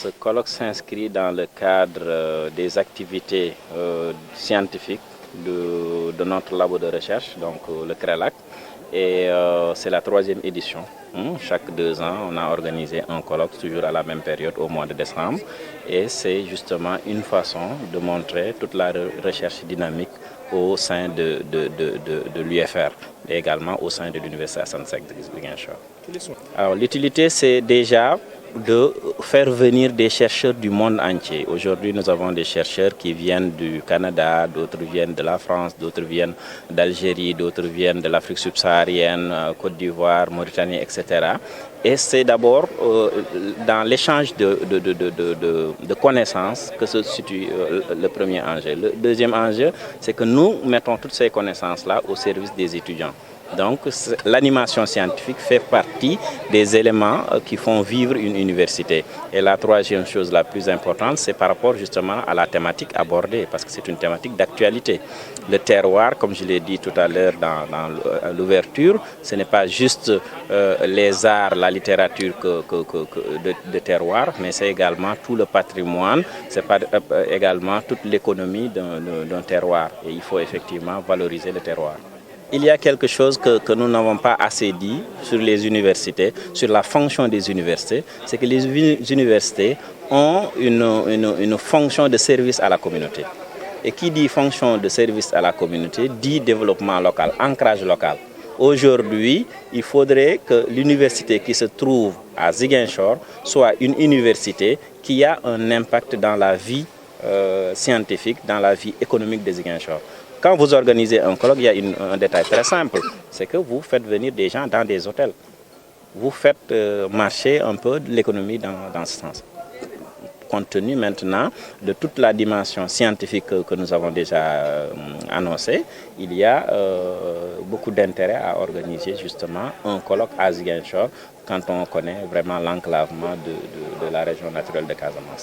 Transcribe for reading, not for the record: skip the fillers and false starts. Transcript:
Ce colloque s'inscrit dans le cadre des activités scientifiques de notre labo de recherche, donc le CRELAC, et c'est la 3e édition. Chaque 2 ans, on a organisé un colloque, toujours à la même période, au mois de décembre, et c'est justement une façon de montrer toute la recherche dynamique au sein de l'UFR et également au sein de l'Université Assane Seck de Ziguinchor. Alors l'utilité, c'est déjà de faire venir des chercheurs du monde entier. Aujourd'hui, nous avons des chercheurs qui viennent du Canada, d'autres viennent de la France, d'autres viennent d'Algérie, d'autres viennent de l'Afrique subsaharienne, Côte d'Ivoire, Mauritanie, etc. Et c'est d'abord dans l'échange de connaissances que se situe le premier enjeu. Le deuxième enjeu, c'est que nous mettons toutes ces connaissances-là au service des étudiants. Donc l'animation scientifique fait partie des éléments qui font vivre une université. Et la 3e chose la plus importante, c'est par rapport justement à la thématique abordée, parce que c'est une thématique d'actualité. Le terroir, comme je l'ai dit tout à l'heure dans l'ouverture, ce n'est pas juste les arts, la littérature de terroir, mais c'est également tout le patrimoine, c'est également toute l'économie d'un terroir. Et il faut effectivement valoriser le terroir. Il y a quelque chose que nous n'avons pas assez dit sur les universités, sur la fonction des universités, c'est que les universités ont une fonction de service à la communauté. Et qui dit fonction de service à la communauté dit développement local, ancrage local. Aujourd'hui, il faudrait que l'université qui se trouve à Ziguinchor soit une université qui a un impact dans la vie scientifique, dans la vie économique de Ziguinchor. Quand vous organisez un colloque, il y a un détail très simple, c'est que vous faites venir des gens dans des hôtels. Vous faites marcher un peu l'économie dans ce sens. Compte tenu maintenant de toute la dimension scientifique que nous avons déjà annoncée, il y a beaucoup d'intérêt à organiser justement un colloque à Ziguinchor quand on connaît vraiment l'enclavement de la région naturelle de Casamance.